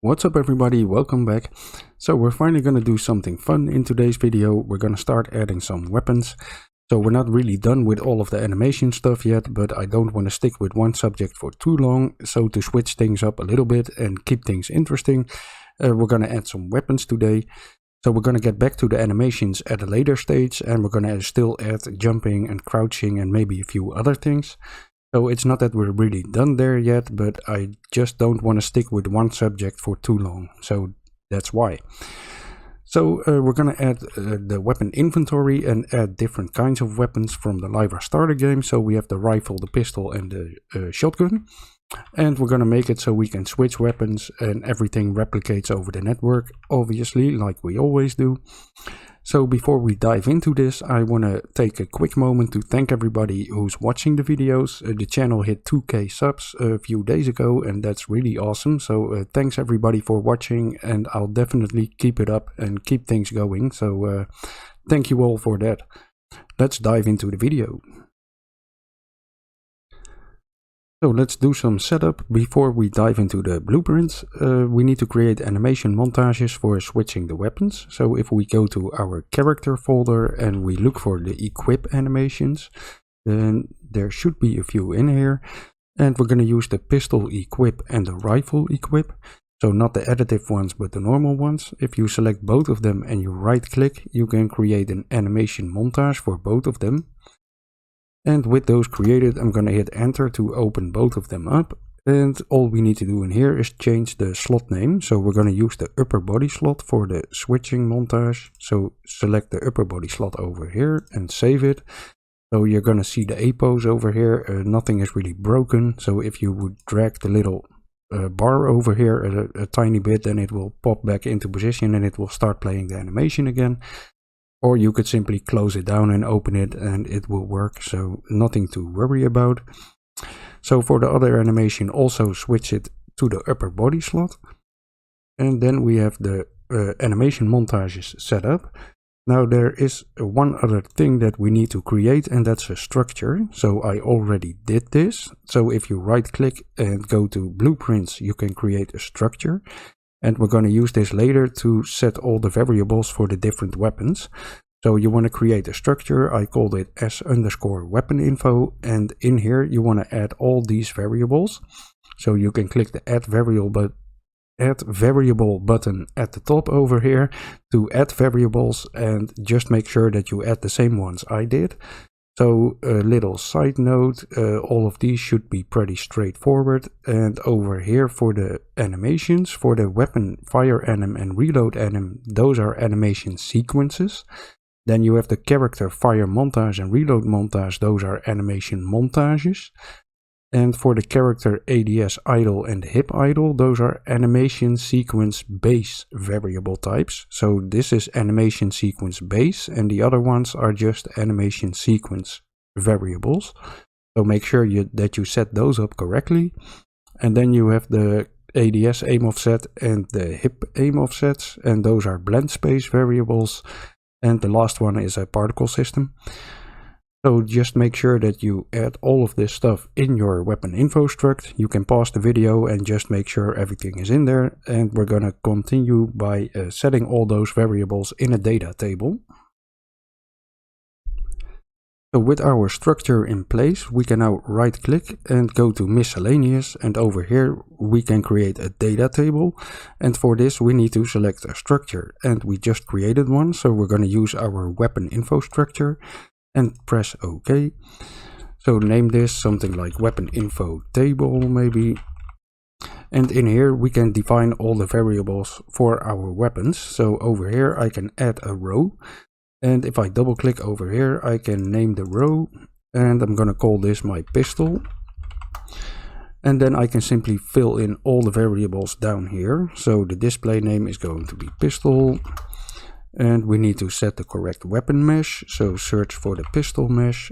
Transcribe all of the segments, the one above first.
What's up everybody, welcome back. So we're finally going to do something fun in today's video. We're going to start adding some weapons. So we're not really done with all of the animation stuff yet, but I don't want to stick with one subject for too long. So to switch things up a little bit and keep things interesting, we're going to add some weapons today. So we're going to get back to the animations at a later stage, and we're going to still add jumping and crouching and maybe a few other things. So it's not that we're really done there yet, but I just don't want to stick with one subject for too long. So that's why. So we're going to add the weapon inventory and add different kinds of weapons from the Lyra starter game. So we have the rifle, the pistol and the shotgun. And we're going to make it so we can switch weapons and everything replicates over the network, obviously, like we always do. So before we dive into this, I want to take a quick moment to thank everybody who's watching the videos. The channel hit 2k subs a few days ago, and that's really awesome. So thanks everybody for watching, and I'll definitely keep it up and keep things going. So thank you all for that. Let's dive into the video. So let's do some setup. Before we dive into the blueprints, we need to create animation montages for switching the weapons. So if we go to our character folder and we look for the equip animations, then there should be a few in here. And we're going to use the pistol equip and the rifle equip. So not the additive ones, but the normal ones. If you select both of them and you right click, you can create an animation montage for both of them. And with those created, I'm going to hit enter to open both of them up. And all we need to do in here is change the slot name. So we're going to use the upper body slot for the switching montage. So select the upper body slot over here and save it. So you're going to see the A pose over here. Nothing is really broken. So if you would drag the little bar over here a tiny bit, then it will pop back into position and it will start playing the animation again. Or you could simply close it down and open it and it will work, so nothing to worry about. So for the other animation, also switch it to the upper body slot. And then we have the animation montages set up. Now there is one other thing that we need to create, and that's a structure. So I already did this. So if you right click and go to blueprints, you can create a structure. And we're going to use this later to set all the variables for the different weapons. So you want to create a structure. I called it s_weapon_info. And in here you want to add all these variables. So you can click the add variable button at the top over here to add variables, and just make sure that you add the same ones I did. So a little side note, all of these should be pretty straightforward. And over here for the animations, for the weapon fire anim and reload anim, those are animation sequences. Then you have the character fire montage and reload montage, those are animation montages. And for the character ADS idle and hip idle, those are animation sequence base variable types. So this is animation sequence base, and the other ones are just animation sequence variables. So make sure that you set those up correctly. And then you have the ADS aim offset and the hip aim offsets, and those are blend space variables. And the last one is a particle system. So just make sure that you add all of this stuff in your weapon info struct. You can pause the video and just make sure everything is in there. And we're going to continue by setting all those variables in a data table. So with our structure in place, we can now right click and go to miscellaneous, and over here we can create a data table. And for this we need to select a structure, and we just created one. So we're going to use our weapon info structure and press OK. So name this something like weapon info table maybe. And in here we can define all the variables for our weapons. So over here I can add a row. And if I double click over here, I can name the row, and I'm going to call this my pistol. And then I can simply fill in all the variables down here. So the display name is going to be pistol. And we need to set the correct weapon mesh. So search for the pistol mesh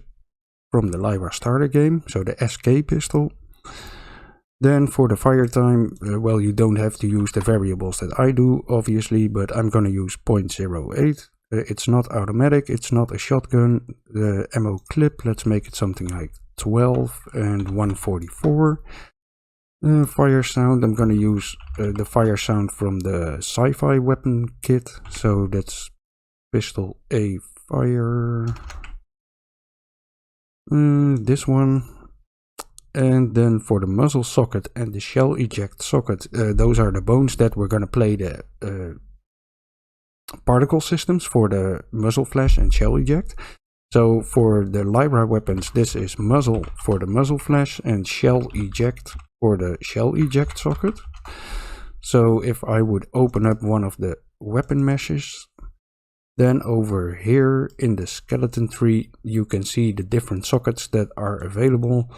from the Lyra starter game. So the SK pistol. Then for the fire time, well, you don't have to use the variables that I do, obviously, but I'm going to use 0.08. It's not automatic, it's not a shotgun. The ammo clip, let's make it something like 12 and 144. FireSound, I'm going to use the FireSound from the sci-fi weapon kit. So that's pistol A fire. This one. And then for the muzzle socket and the shell eject socket, those are the bones that we're going to play the particle systems for the Muzzleflash and shell eject. So for the Lyra weapons, this is muzzle for the Muzzleflash and shell eject for the shell eject socket. So if I would open up one of the weapon meshes, then over here in the skeleton tree, you can see the different sockets that are available.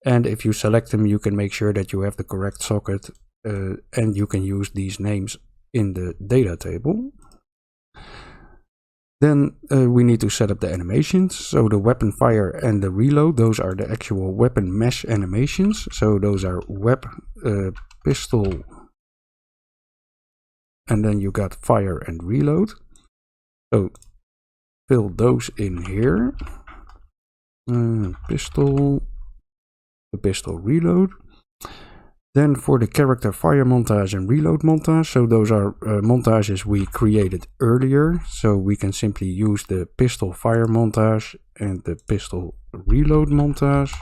And if you select them, you can make sure that you have the correct socket, and you can use these names in the data table. Then we need to set up the animations. So the weapon fire and the reload, those are the actual weapon mesh animations. So those are pistol, and then you got fire and reload. So fill those in here. Pistol. The pistol reload. Then for the character fire montage and reload montage, so those are montages we created earlier, so we can simply use the pistol fire montage and the pistol reload montage.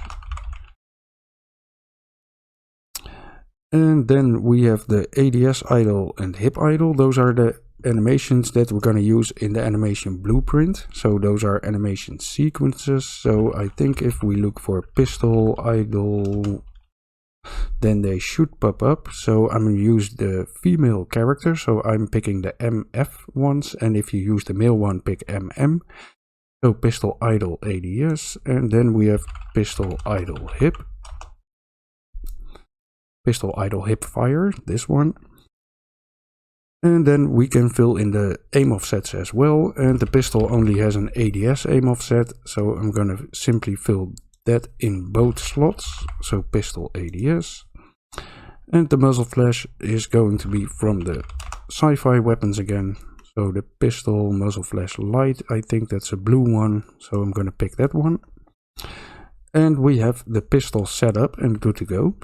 And then we have the ADS idle and hip idle. Those are the animations that we're going to use in the animation blueprint. So those are animation sequences. So I think if we look for pistol idle, then they should pop up. So I'm going to use the female character. So I'm picking the MF ones. And if you use the male one, pick MM. So pistol idle ADS. And then we have pistol idle hip. Pistol idle hip fire, this one. And then we can fill in the aim offsets as well. And the pistol only has an ADS aim offset. So I'm going to simply fill that in both slots. So pistol ADS. And the muzzle flash is going to be from the sci-fi weapons again. So the pistol muzzle flash light, I think that's a blue one. So I'm going to pick that one. And we have the pistol set up and good to go.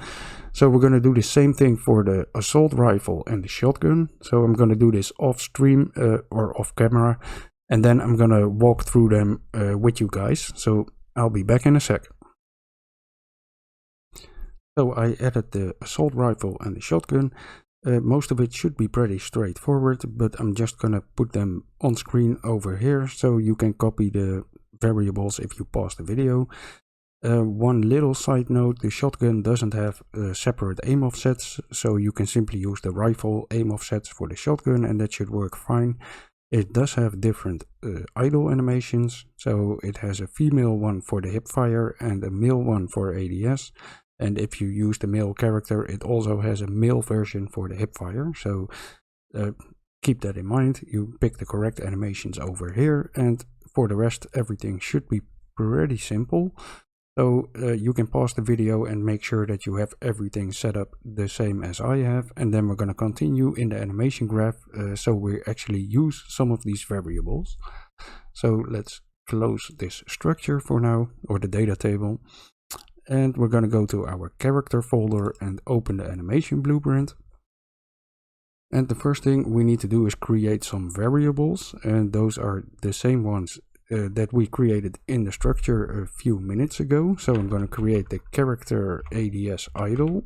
So we're going to do the same thing for the assault rifle and the shotgun. So I'm going to do this off stream or off camera. And then I'm going to walk through them with you guys. So I'll be back in a sec. So I added the assault rifle and the shotgun. Most of it should be pretty straightforward, but I'm just going to put them on screen over here. So you can copy the variables if you pause the video. One little side note, the shotgun doesn't have separate aim offsets, so you can simply use the rifle aim offsets for the shotgun and that should work fine. It does have different idle animations, so it has a female one for the hip fire and a male one for ADS. And if you use the male character, it also has a male version for the hip fire, so keep that in mind. You pick the correct animations over here, and for the rest everything should be pretty simple. So you can pause the video and make sure that you have everything set up the same as I have. And then we're going to continue in the animation graph so we actually use some of these variables. So let's close this structure for now, or the data table. And we're going to go to our character folder and open the animation blueprint. And the first thing we need to do is create some variables. And those are the same ones that we created in the structure a few minutes ago. So I'm going to create the character ADS idle,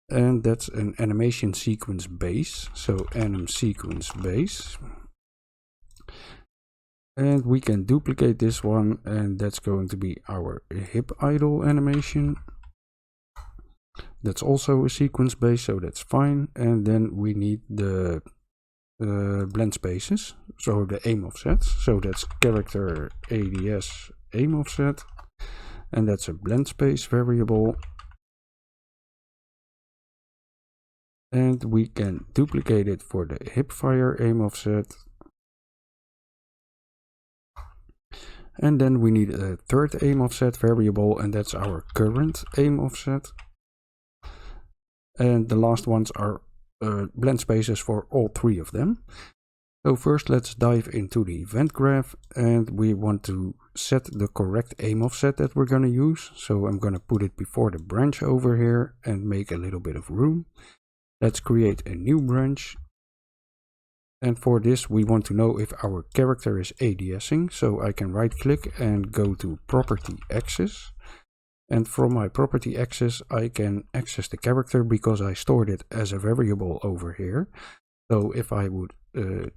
and that's an animation sequence base, so anim sequence base. And we can duplicate this one, and that's going to be our hip idle animation. That's also a sequence base, so that's fine. And then we need the blend spaces, so the aim offsets. So that's character ADS aim offset, and that's a blend space variable. And we can duplicate it for the hip fire aim offset. And then we need a third aim offset variable, and that's our current aim offset. And the last ones are blend spaces for all three of them. So first let's dive into the event graph, and we want to set the correct aim offset that we're going to use. So I'm going to put it before the branch over here and make a little bit of room. Let's create a new branch. And for this we want to know if our character is ADSing. So I can right click and go to property access. And from my property access I can access the character because I stored it as a variable over here. So if I would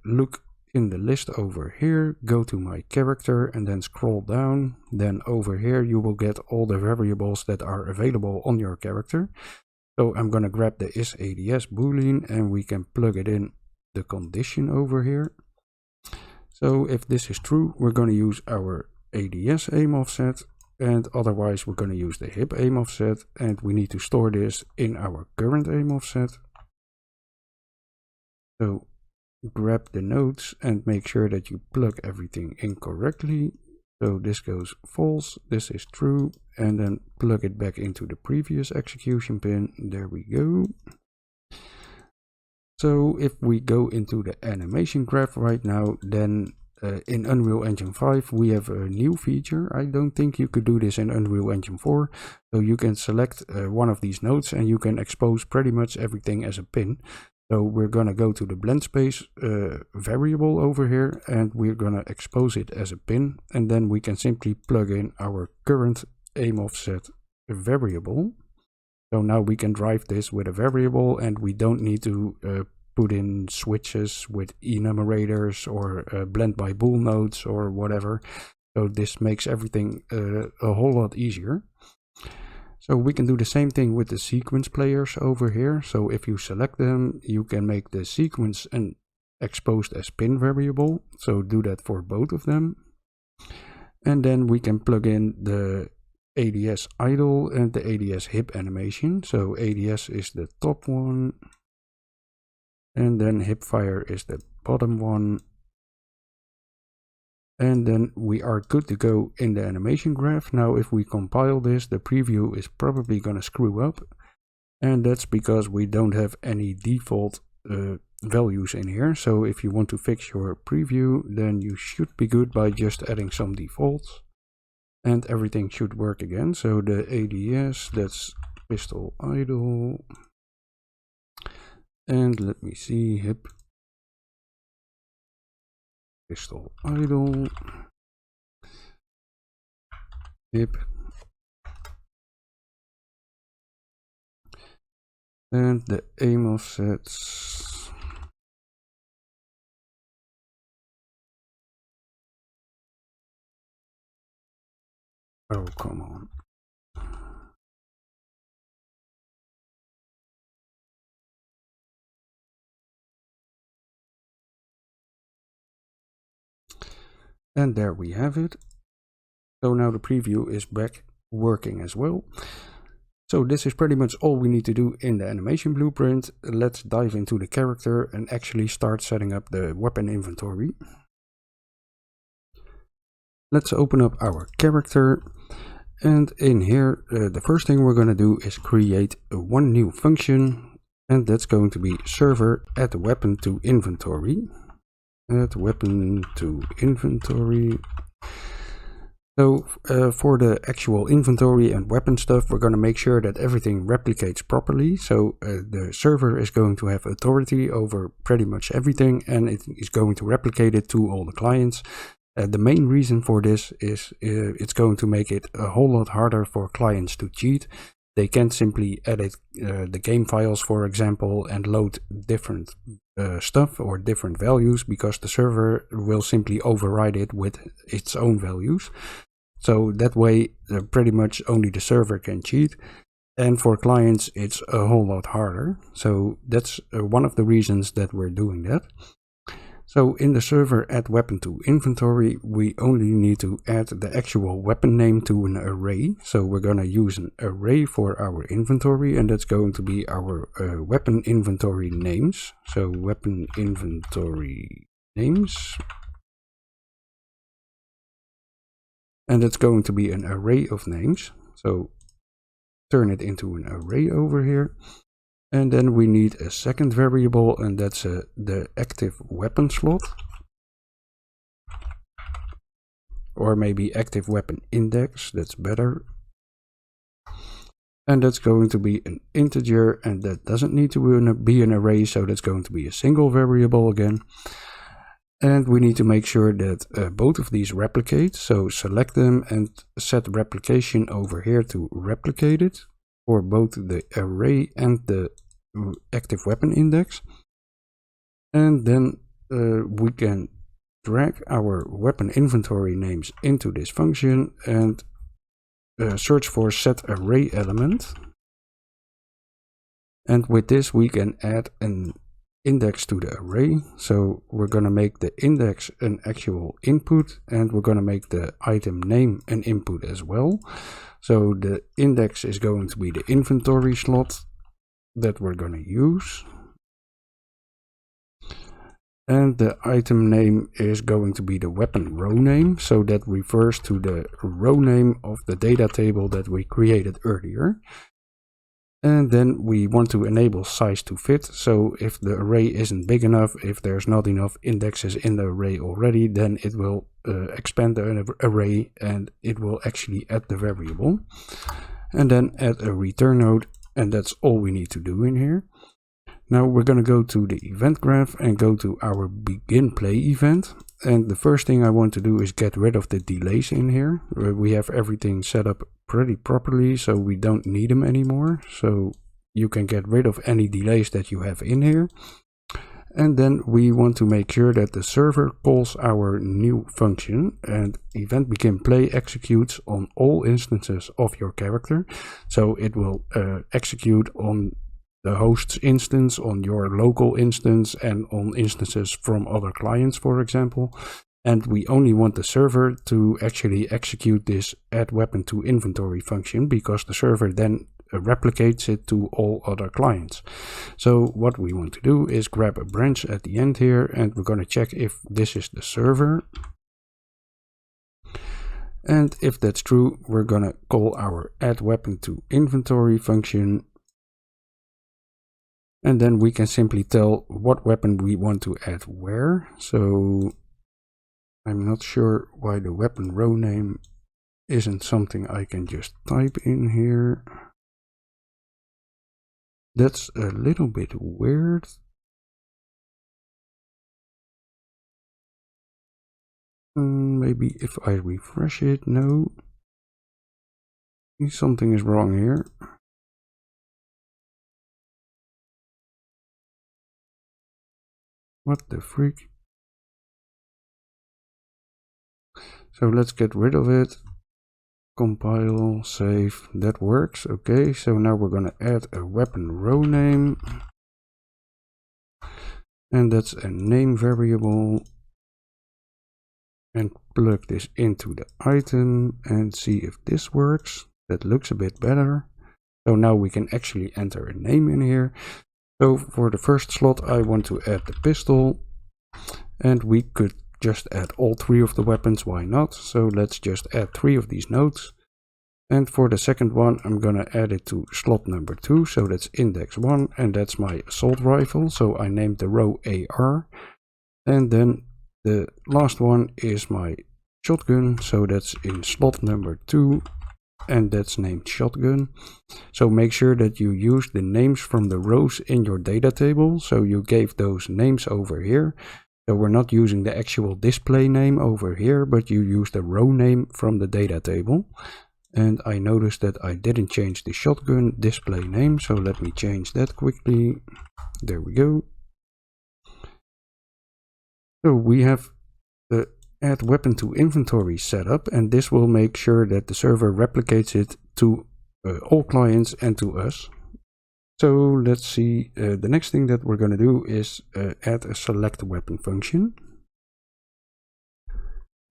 look in the list over here, go to my character and then scroll down, then over here you will get all the variables that are available on your character. So I'm going to grab the isAds boolean and we can plug it in the condition over here. So if this is true, we're going to use our ADS aim offset, and otherwise we're going to use the HIP aim offset, and we need to store this in our current aim offset. So grab the nodes and make sure that you plug everything in correctly. So this goes false, this is true, and then plug it back into the previous execution pin. There we go. So if we go into the animation graph right now, then in Unreal Engine 5 we have a new feature. I don't think you could do this in Unreal Engine 4. So you can select one of these nodes and you can expose pretty much everything as a pin. So we're going to go to the blend space variable over here and we're going to expose it as a pin, and then we can simply plug in our current aim offset variable. So now we can drive this with a variable and we don't need to put in switches with enumerators or blend by bool nodes or whatever. So this makes everything a whole lot easier. So we can do the same thing with the sequence players over here. So if you select them, you can make the sequence an exposed as pin variable. So do that for both of them. And then we can plug in the ADS idle and the ADS hip animation. So ADS is the top one, and then hip fire is the bottom one. And then we are good to go in the animation graph. Now if we compile this, the preview is probably going to screw up. And that's because we don't have any default values in here. So if you want to fix your preview, then you should be good by just adding some defaults. And everything should work again. So the ADS, that's pistol idle. And let me see, hip. Pistol idle, hip, and the aim offsets. Oh, come on. And there we have it. So now the preview is back working as well. So this is pretty much all we need to do in the animation blueprint. Let's dive into the character and actually start setting up the weapon inventory. Let's open up our character. And in here, the first thing we're going to do is create one new function. And that's going to be server add weapon to inventory. Add weapon to inventory. So for the actual inventory and weapon stuff, we're going to make sure that everything replicates properly. So the server is going to have authority over pretty much everything, and it is going to replicate it to all the clients. The main reason for this is it's going to make it a whole lot harder for clients to cheat. They can't simply edit the game files, for example, and load different stuff or different values, because the server will simply override it with its own values. So that way, pretty much only the server can cheat. And for clients, it's a whole lot harder. So that's one of the reasons that we're doing that. So in the server add weapon to inventory, we only need to add the actual weapon name to an array. So we're going to use an array for our inventory, and that's going to be our weapon inventory names. So weapon inventory names. And that's going to be an array of names. So turn it into an array over here. And then we need a second variable, and that's the active weapon slot. Or maybe active weapon index, that's better. And that's going to be an integer, and that doesn't need to be an array, so that's going to be a single variable again. And we need to make sure that both of these replicate, so select them and set replication over here to replicate it for both the array and the active weapon index. And then we can drag our weapon inventory names into this function and search for set array element. And with this we can add an index to the array. So we're going to make the index an actual input, and we're going to make the item name an input as well. So the index is going to be the inventory slot that we're going to use. And the item name is going to be the weapon row name, so that refers to the row name of the data table that we created earlier. And then we want to enable size to fit, so if the array isn't big enough, if there's not enough indexes in the array already, then it will expand the array and it will actually add the variable. And then add a return node, and that's all we need to do in here. Now we're going to go to the event graph and go to our begin play event. And the first thing I want to do is get rid of the delays in here. We have everything set up pretty properly, so we don't need them anymore. So you can get rid of any delays that you have in here. And then we want to make sure that the server calls our new function, and event begin play executes on all instances of your character. So it will execute on the host's instance, on your local instance, and on instances from other clients, for example. And we only want the server to actually execute this add weapon to inventory function, because the server then replicates it to all other clients. So what we want to do is grab a branch at the end here, and we're going to check if this is the server. And if that's true, we're going to call our add weapon to inventory function. And then we can simply tell what weapon we want to add where. So I'm not sure why the weapon row name isn't something I can just type in here. That's a little bit weird. Maybe if I refresh it, no. Something is wrong here. What the freak? So let's get rid of it. Compile, save, that works. Okay, so now we're going to add a weapon row name. And that's a name variable. And plug this into the item and see if this works. That looks a bit better. So now we can actually enter a name in here. So for the first slot I want to add the pistol, and we could just add all three of the weapons, why not? So let's just add 3 of these nodes. And for the second one I'm gonna add it to slot number 2, so that's index 1, and that's my assault rifle, so I named the row AR. And then the last one is my shotgun, so that's in slot number 2. And that's named shotgun. So make sure that you use the names from the rows in your data table. So you gave those names over here. So we're not using the actual display name over here, but you use the row name from the data table. And I noticed that I didn't change the shotgun display name, so let me change that quickly. There we go. So we have the add weapon to inventory setup, and this will make sure that the server replicates it to all clients and to us. So let's see, the next thing that we're going to do is add a select weapon function.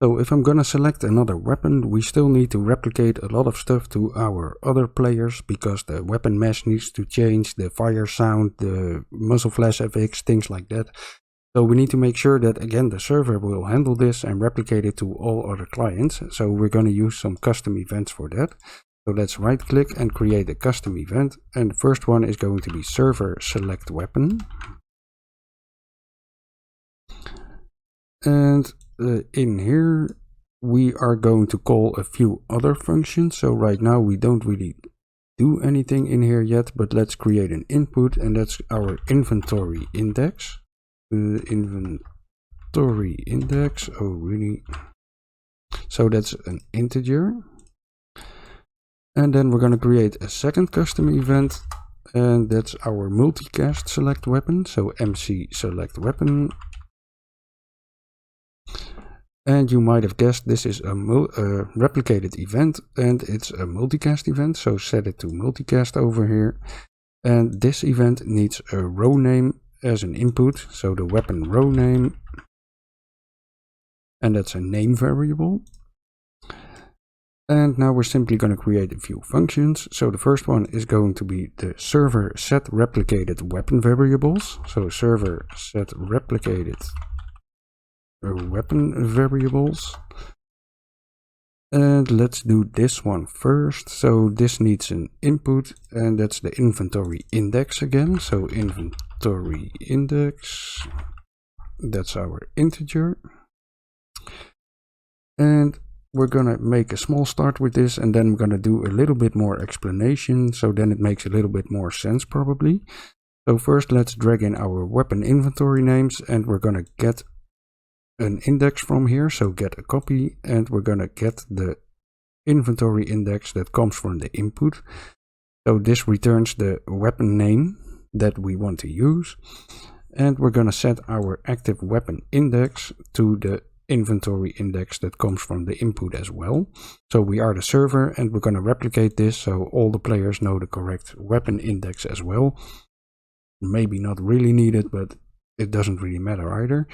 So if I'm going to select another weapon, we still need to replicate a lot of stuff to our other players, because the weapon mesh needs to change, the FireSound, the Muzzleflash FX, things like that. So we need to make sure that, again, the server will handle this and replicate it to all other clients. So we're going to use some custom events for that. So let's right click and create a custom event, and the first one is going to be server select weapon. And in here we are going to call a few other functions. So right now we don't really do anything in here yet, but let's create an input, and that's our inventory index. Inventory index, oh really? So that's an integer. And then we're going to create a second custom event, and that's our multicast select weapon. So MC select weapon. And you might have guessed this is a replicated event, and it's a multicast event. So set it to multicast over here. And this event needs a row name as an input. So the weapon row name. And that's a name variable. And now we're simply going to create a few functions. So the first one is going to be the server set replicated weapon variables. So server set replicated weapon variables. And let's do this one first. So this needs an input, and that's the inventory index again. So inventory index, that's our integer. And we're gonna make a small start with this, and then we're gonna do a little bit more explanation, so then it makes a little bit more sense probably. So first let's drag in our weapon inventory names, and we're gonna get an index from here, so get a copy, and we're gonna get the inventory index that comes from the input. So this returns the weapon name that we want to use, and we're gonna set our active weapon index to the inventory index that comes from the input as well. So we are the server, and we're going to replicate this so all the players know the correct weapon index as well. Maybe not really needed, but it doesn't really matter either.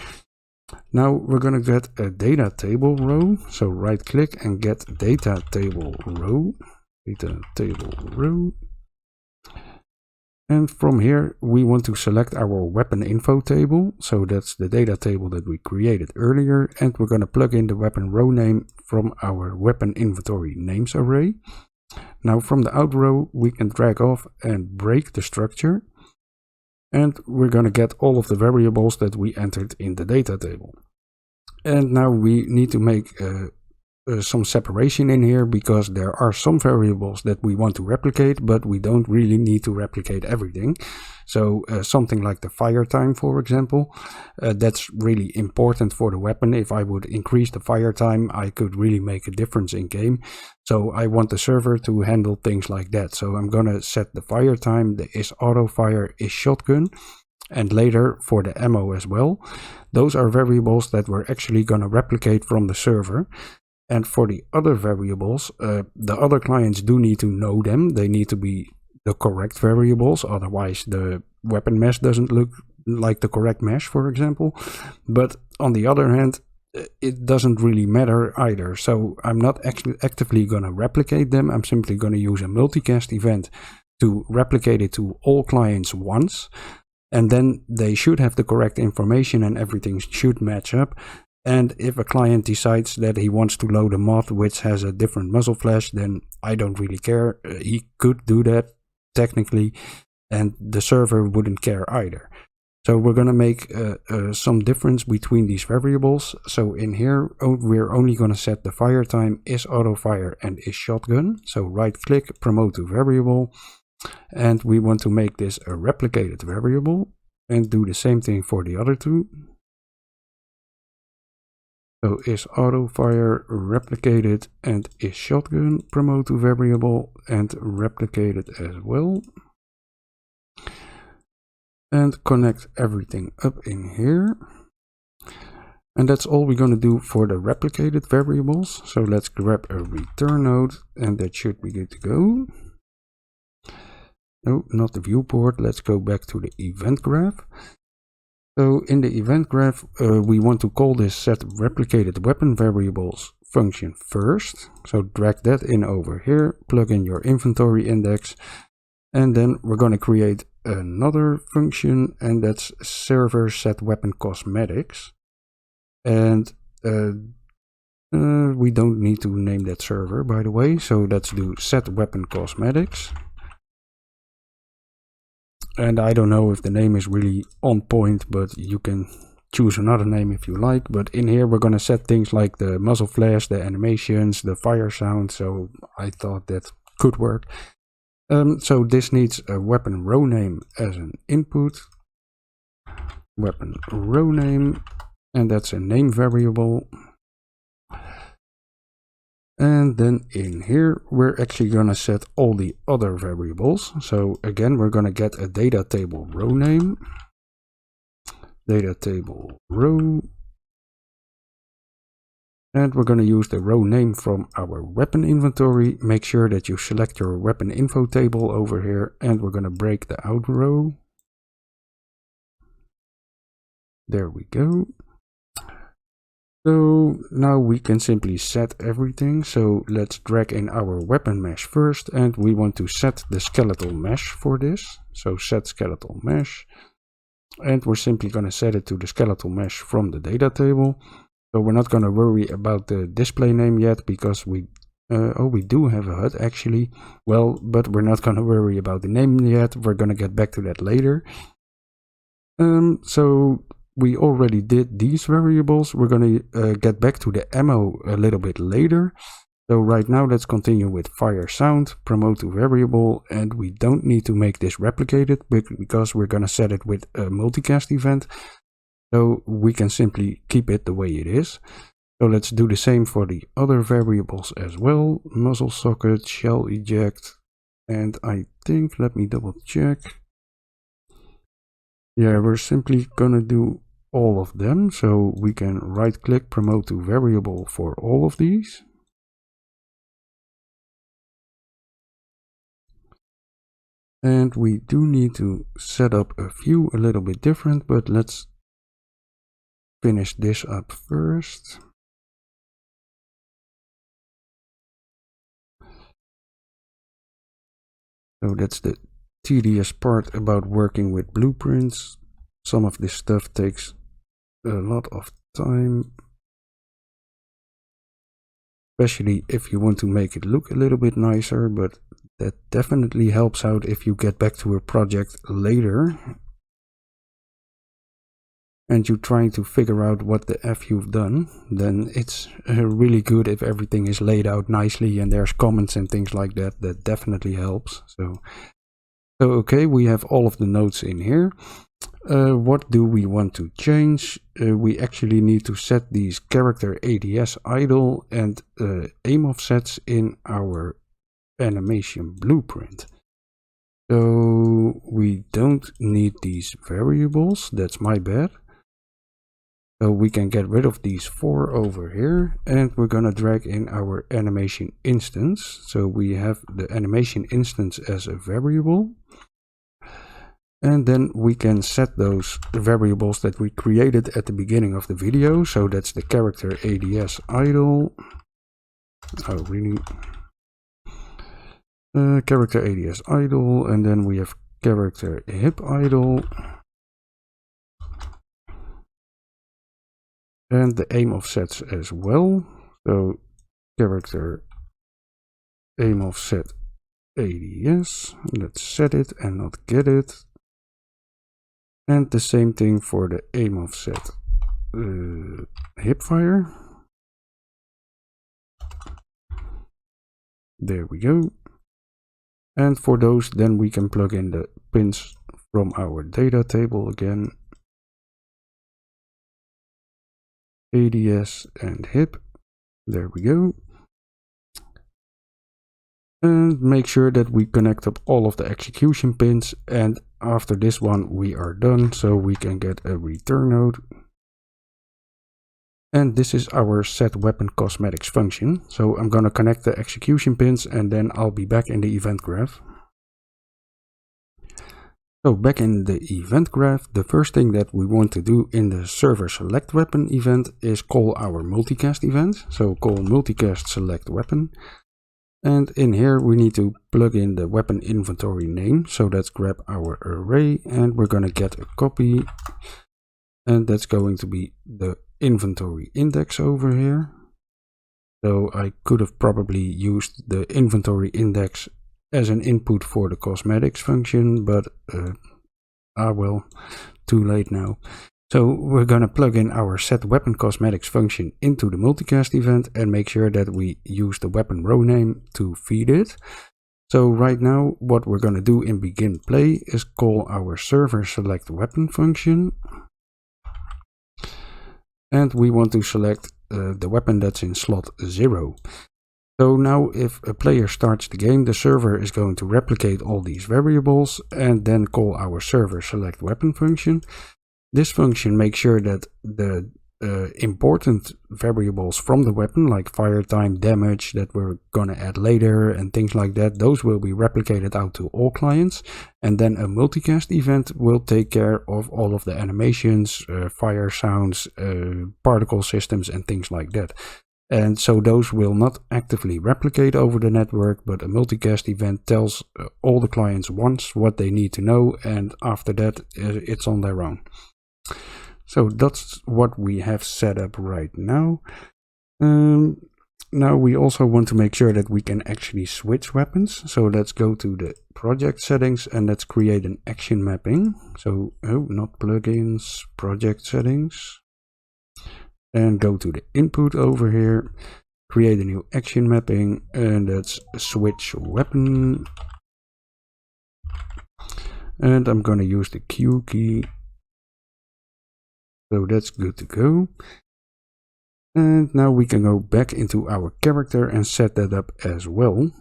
Now we're going to get a data table row. So right click and get data table row. Data table row. And from here we want to select our weapon info table. So that's the data table that we created earlier, and we're going to plug in the weapon row name from our weapon inventory names array. Now from the out row we can drag off and break the structure, and we're going to get all of the variables that we entered in the data table. And now we need to make some separation in here, because there are some variables that we want to replicate, but we don't really need to replicate everything. So something like the fire time, for example, that's really important for the weapon. If I would increase the fire time, I could really make a difference in game. So I want the server to handle things like that. So I'm gonna set the fire time, the is auto fire, is shotgun, and later for the ammo as well. Those are variables that we're actually gonna replicate from the server. And for the other variables, the other clients do need to know them. They need to be the correct variables, otherwise the weapon mesh doesn't look like the correct mesh, for example. But on the other hand, it doesn't really matter either. So I'm not actually actively going to replicate them. I'm simply going to use a multicast event to replicate it to all clients once. And then they should have the correct information and everything should match up. And if a client decides that he wants to load a mod which has a different Muzzleflash, then I don't really care. He could do that technically, and the server wouldn't care either. So we're going to make some difference between these variables. So in here, we're only going to set the fire time, is auto fire, and is shotgun. So right click, promote to variable. And we want to make this a replicated variable, and do the same thing for the other two. So is auto fire replicated, and is shotgun, promote to variable, and replicated as well. And connect everything up in here. And that's all we're going to do for the replicated variables. So let's grab a return node, and that should be good to go. No, not the viewport. Let's go back to the event graph. So in the event graph, we want to call this set replicated weapon variables function first. So drag that in over here, plug in your inventory index, and then we're going to create another function, and that's server set weapon cosmetics. And We don't need to name that server, by the way, so let's do set weapon cosmetics. And I don't know if the name is really on point, but you can choose another name if you like. But in here we're gonna set things like the Muzzleflash, the animations, the FireSound, so I thought that could work. So this needs a weapon row name as an input. Weapon row name, and that's a name variable. And then in here, we're actually gonna set all the other variables. So again, we're gonna get a DataTable row name. DataTable row. And we're gonna use the row name from our weapon inventory. Make sure that you select your weapon info table over here. And we're gonna break the out row. There we go. So now we can simply set everything. So let's drag in our weapon mesh first, and we want to set the skeletal mesh for this. So set skeletal mesh, and we're simply going to set it to the skeletal mesh from the data table. So we're not going to worry about the display name yet, because we do have a HUD actually. Well, but we're not going to worry about the name yet. We're going to get back to that later. So we already did these variables. We're going to get back to the ammo a little bit later. So right now let's continue with FireSound, promote to variable, and we don't need to make this replicated because we're going to set it with a multicast event. So we can simply keep it the way it is. So let's do the same for the other variables as well. Muzzle socket, shell eject, and I think, let me double check. Yeah, we're simply gonna do all of them, so we can right click promote to variable for all of these. And we do need to set up a few a little bit different, but let's finish this up first. So that's the tedious part about working with blueprints. Some of this stuff takes a lot of time, especially if you want to make it look a little bit nicer, but that definitely helps out if you get back to a project later and you're trying to figure out what the F you've done. Then it's really good if everything is laid out nicely and there's comments and things like that. That definitely helps. So okay, we have all of the nodes in here. What do we want to change? We actually need to set these character ADS idle and aim offsets in our animation blueprint. So we don't need these variables, that's my bad. So we can get rid of these 4 over here, and we're gonna drag in our animation instance. So we have the animation instance as a variable. And then we can set those variables that we created at the beginning of the video. So that's the character ADS idle. Oh, really? Character ADS idle, and then we have character hip idle. And the aim offsets as well. So character aim offset ADS. Let's set it and not get it. And the same thing for the aim offset hipfire. There we go. And for those, then we can plug in the pins from our data table again. ADS and hip. There we go. And make sure that we connect up all of the execution pins, and after this one we are done, so we can get a return node. And this is our set weapon cosmetics function. So I'm gonna connect the execution pins and then I'll be back in the event graph. So back in the event graph, the first thing that we want to do in the server select weapon event is call our multicast event. So call multicast select weapon. And in here we need to plug in the weapon inventory name. So let's grab our array and we're gonna get a copy. And that's going to be the inventory index over here. So I could have probably used the inventory index as an input for the cosmetics function, but well, too late now. So we're gonna plug in our set weapon cosmetics function into the multicast event and make sure that we use the weapon row name to feed it. So right now what we're gonna do in begin play is call our server select weapon function. And we want to select the weapon that's in slot 0. So now if a player starts the game, the server is going to replicate all these variables and then call our server select weapon function. This function makes sure that the important variables from the weapon, like fire time, damage, that we're gonna add later and things like that, those will be replicated out to all clients. And then a multicast event will take care of all of the animations, fire sounds, particle systems and things like that. And so those will not actively replicate over the network, but a multicast event tells all the clients once what they need to know, and after that it's on their own. So that's what we have set up right now. Now we also want to make sure that we can actually switch weapons. So let's go to the project settings and let's create an action mapping. So, not plugins, project settings. And go to the input over here, create a new action mapping, and that's switch weapon. And I'm going to use the Q key. So that's good to go. And now we can go back into our character and set that up as well.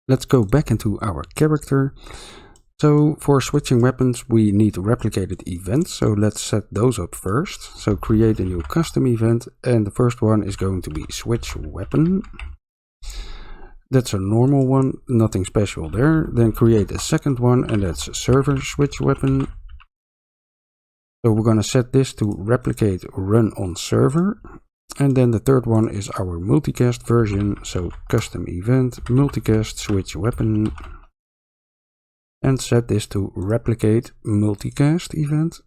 Let's go back into our character. So for switching weapons, we need replicated events. So let's set those up first. So create a new custom event, and the first one is going to be switch weapon. That's a normal one, nothing special there. Then create a second one, and that's server switch weapon. So we're going to set this to replicate run on server. And then the third one is our multicast version. So custom event, multicast switch weapon. And set this to replicate multicast event.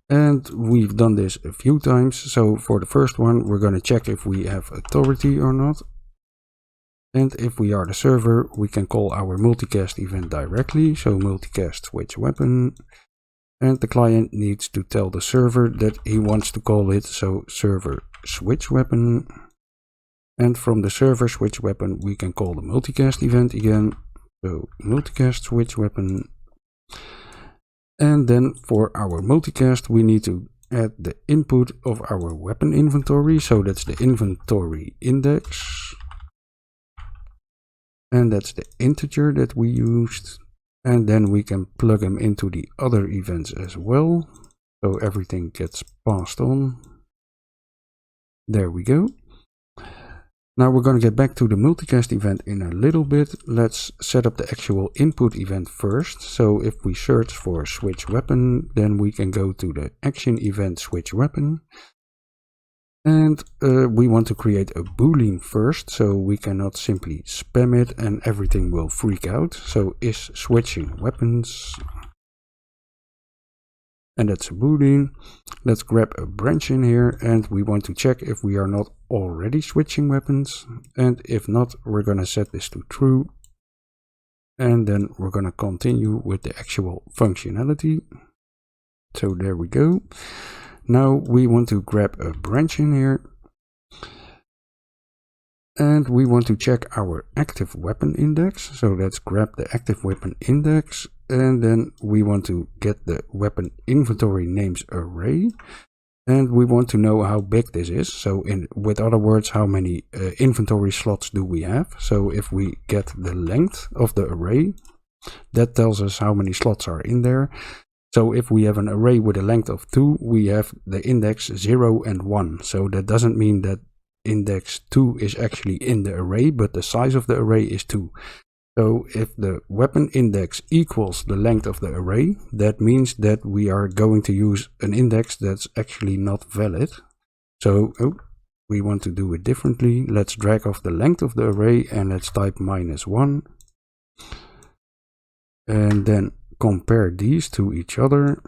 And we've done this a few times. So for the first one, we're going to check if we have authority or not. And if we are the server, we can call our multicast event directly. So multicast switch weapon. And the client needs to tell the server that he wants to call it. So server switch weapon. And from the server switch weapon, we can call the multicast event again. So multicast switch weapon. And then for our multicast, we need to add the input of our weapon inventory. So that's the inventory index. And that's the integer that we used. And then we can plug them into the other events as well. So everything gets passed on. There we go. Now we're going to get back to the multicast event in a little bit. Let's set up the actual input event first. So if we search for switch weapon, then we can go to the action event switch weapon. And we want to create a boolean first, so we cannot simply spam it and everything will freak out. So is switching weapons, and that's a boolean. Let's grab a branch in here, and we want to check if we are not already switching weapons, and if not, we're gonna set this to true, and then we're gonna continue with the actual functionality. So there we go. Now we want to grab a branch in here, and we want to check our active weapon index. So let's grab the active weapon index, and then we want to get the weapon inventory names array, and we want to know how big this is. So with other words, how many inventory slots do we have. So if we get the length of the array, that tells us how many slots are in there. So if we have an array with a length of 2, we have the index 0 and 1. So that doesn't mean that index 2 is actually in the array, but the size of the array is 2. So if the weapon index equals the length of the array, that means that we are going to use an index that's actually not valid. So we want to do it differently. Let's drag off the length of the array and let's type -1. And then compare these to each other.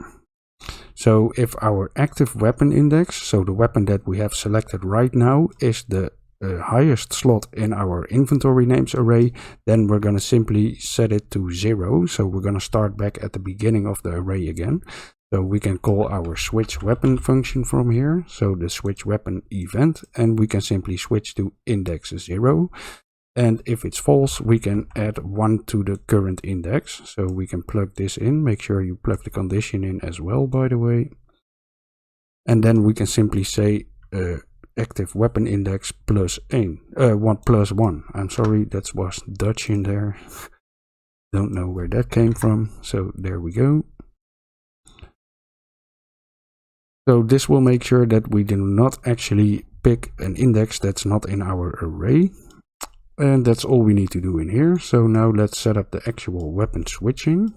So if our active weapon index, so the weapon that we have selected right now, is the highest slot in our inventory names array, then we're going to simply set it to 0. So we're going to start back at the beginning of the array again. So we can call our switch weapon function from here. So the switch weapon event, and we can simply switch to index 0. And if it's false, we can add 1 to the current index. So we can plug this in. Make sure you plug the condition in as well, by the way. And then we can simply say active weapon index plus 1. I'm sorry, that was Dutch in there. Don't know where that came from. So there we go. So this will make sure that we do not actually pick an index that's not in our array. And that's all we need to do in here. So now let's set up the actual weapon switching.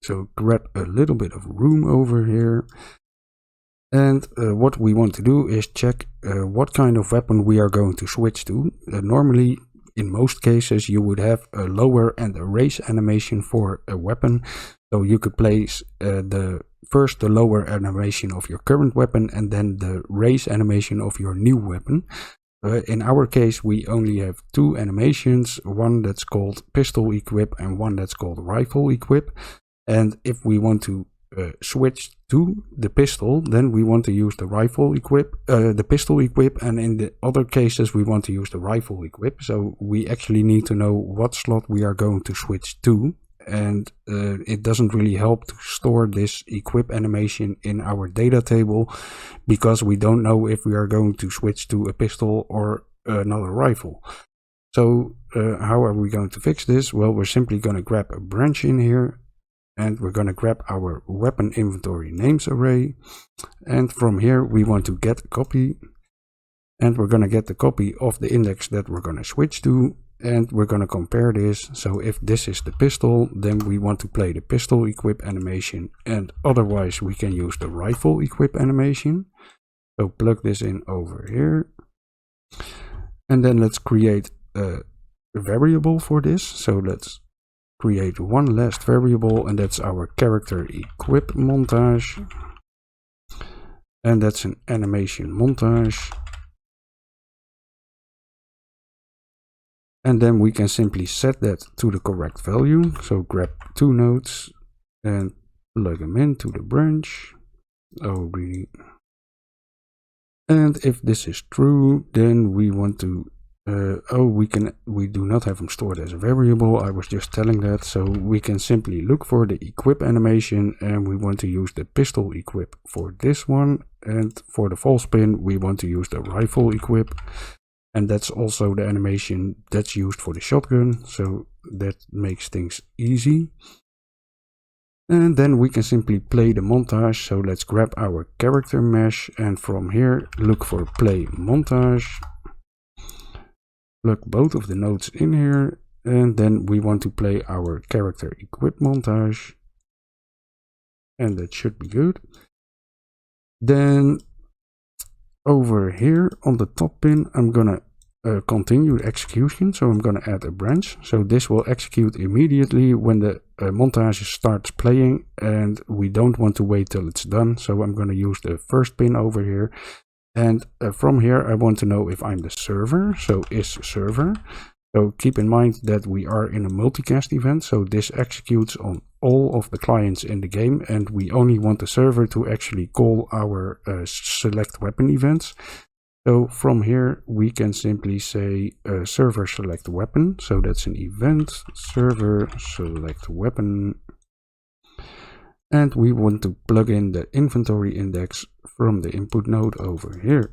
So grab a little bit of room over here. And what we want to do is check what kind of weapon we are going to switch to. Normally, in most cases, you would have a lower and a raise animation for a weapon. So you could place first the lower animation of your current weapon and then the raise animation of your new weapon. In our case, we only have 2 animations, one that's called pistol equip and one that's called rifle equip. And if we want to switch to the pistol, then we want to use the rifle equip, the pistol equip, and in the other cases we want to use the rifle equip. So we actually need to know what slot we are going to switch to. And it doesn't really help to store this equip animation in our data table because we don't know if we are going to switch to a pistol or another rifle. So how are we going to fix this? Well, we're simply going to grab a branch in here and we're going to grab our weapon inventory names array, and from here we want to get a copy, and we're going to get the copy of the index that we're going to switch to. And we're going to compare this. So if this is the pistol, then we want to play the pistol equip animation, and otherwise we can use the rifle equip animation. So plug this in over here. And then let's create a variable for this. So let's create one last variable, and that's our character equip montage. And that's an animation montage. And then we can simply set that to the correct value. So grab 2 nodes and plug them into the branch. Oh, really? And if this is true, then we want to, we do not have them stored as a variable. I was just telling that. So we can simply look for the equip animation, and we want to use the pistol equip for this one. And for the false pin, we want to use the rifle equip. And that's also the animation that's used for the shotgun, so that makes things easy. And then we can simply play the montage. So let's grab our character mesh, and from here look for play montage. Plug both of the nodes in here, and then we want to play our character equip montage. And that should be good. Then over here on the top pin, I'm gonna continue execution. So I'm gonna add a branch. So this will execute immediately when the montage starts playing, and we don't want to wait till it's done. So I'm gonna use the first pin over here, and from here I want to know if I'm the server. So is server. So keep in mind that we are in a multicast event, so this executes on all of the clients in the game, and we only want the server to actually call our select weapon events. So from here we can simply say server select weapon. So that's an event server select weapon, and we want to plug in the inventory index from the input node over here.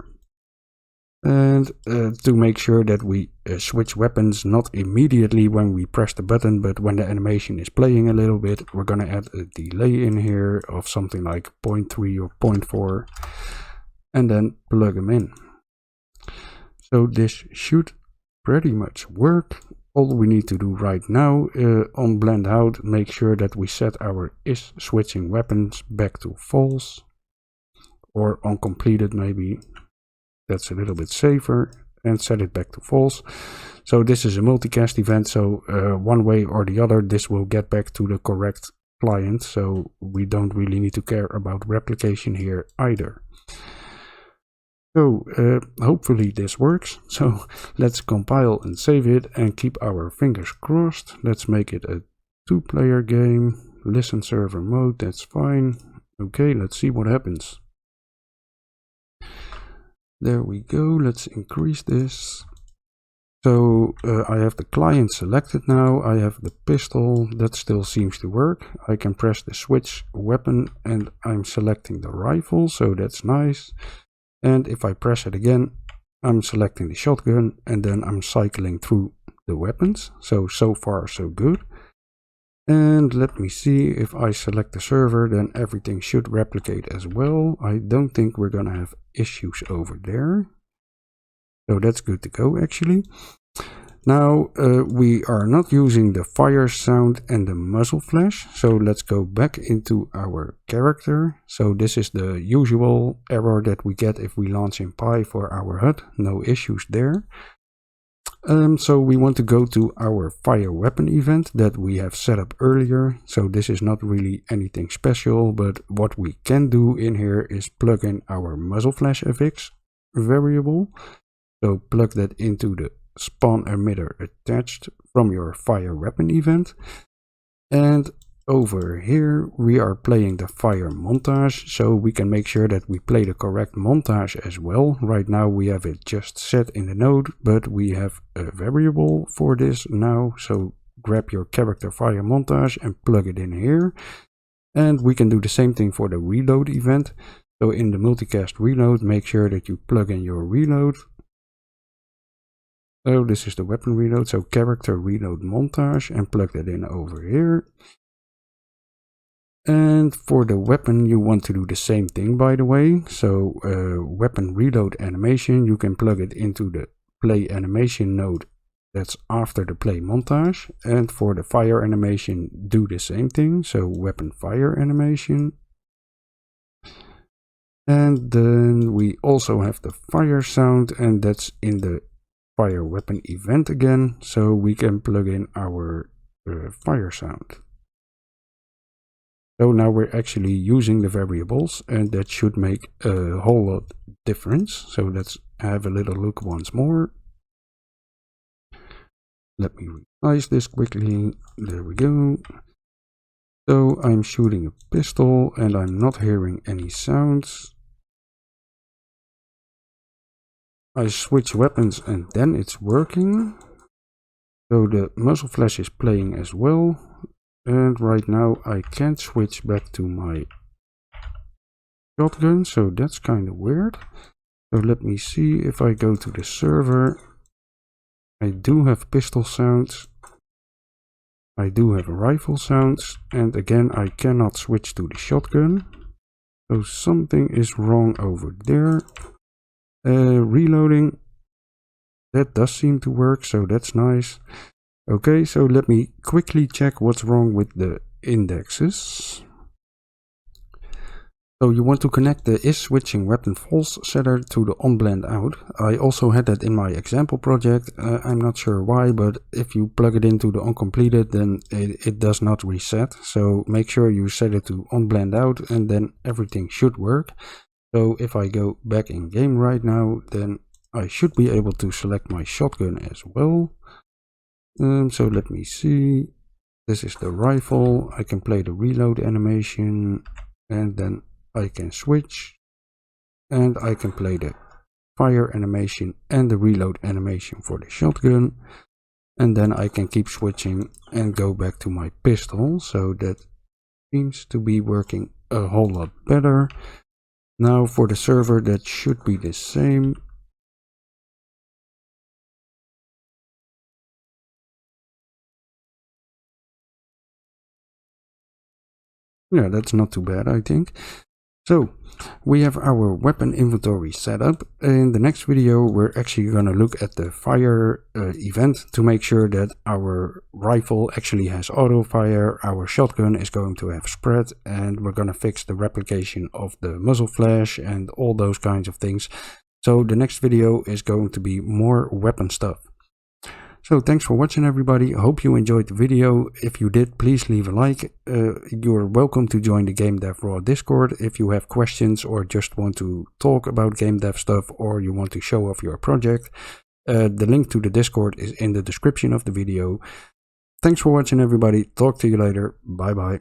And to make sure that we switch weapons not immediately when we press the button, but when the animation is playing a little bit, we're going to add a delay in here of something like 0.3 or 0.4, and then plug them in. So this should pretty much work. All we need to do right now on blend out, make sure that we set our is switching weapons back to false, or on completed maybe. That's a little bit safer, and set it back to false. So this is a multicast event, so one way or the other this will get back to the correct client, so we don't really need to care about replication here either. So hopefully this works. So let's compile and save it and keep our fingers crossed. Let's make it a 2-player game. Listen server mode, that's fine. Okay, let's see what happens. There we go, let's increase this. So I have the client selected now, I have the pistol, that still seems to work. I can press the switch weapon and I'm selecting the rifle, so that's nice. And if I press it again, I'm selecting the shotgun and then I'm cycling through the weapons. So far so good. And let me see, if I select the server, then everything should replicate as well. I don't think we're gonna have issues over there. So that's good to go actually. Now we are not using the FireSound and the Muzzleflash. So let's go back into our character. So this is the usual error that we get if we launch in Pi for our HUD. No issues there. So we want to go to our fire weapon event that we have set up earlier. So this is not really anything special, but what we can do in here is plug in our Muzzleflash FX variable. So plug that into the spawn emitter attached from your fire weapon event. And over here we are playing the fire montage, so we can make sure that we play the correct montage as well. Right now we have it just set in the node, but we have a variable for this now. So grab your character fire montage and plug it in here. And we can do the same thing for the reload event. So in the multicast reload, make sure that you plug in your reload. So this is the weapon reload, so character reload montage, and plug that in over here. And for the weapon you want to do the same thing, by the way. So weapon reload animation, you can plug it into the play animation node that's after the play montage. And for the fire animation, do the same thing, so weapon fire animation. And then we also have the FireSound, and that's in the fire weapon event again, so we can plug in our FireSound. So now we're actually using the variables, and that should make a whole lot difference. So let's have a little look once more. Let me resize this quickly. There we go. So I'm shooting a pistol and I'm not hearing any sounds. I switch weapons and then it's working. So the Muzzleflash is playing as well. And right now I can't switch back to my shotgun, so that's kind of weird. So let me see, if I go to the server, I do have pistol sounds. I do have rifle sounds, and again I cannot switch to the shotgun. So something is wrong over there. Reloading, that does seem to work, so that's nice. Okay, so let me quickly check what's wrong with the indexes. So you want to connect the is switching weapon false setter to the on blend out. I also had that in my example project. I'm not sure why, but if you plug it into the uncompleted, then it does not reset. So make sure you set it to on blend out and then everything should work. So if I go back in game right now, then I should be able to select my shotgun as well. So let me see. This is the rifle. I can play the reload animation and then I can switch, and I can play the fire animation and the reload animation for the shotgun, and then I can keep switching and go back to my pistol. So that seems to be working a whole lot better. Now for the server, that should be the same. Yeah, that's not too bad, I think. So we have our weapon inventory set up. In the next video we're actually going to look at the fire event to make sure that our rifle actually has auto fire, our shotgun is going to have spread, and we're going to fix the replication of the muzzle flash and all those kinds of things. So the next video is going to be more weapon stuff. So thanks for watching, everybody. Hope you enjoyed the video. If you did, please leave a like. You're welcome to join the Game Dev Raw Discord if you have questions or just want to talk about game dev stuff, or you want to show off your project. The link to the Discord is in the description of the video. Thanks for watching, everybody. Talk to you later. Bye bye.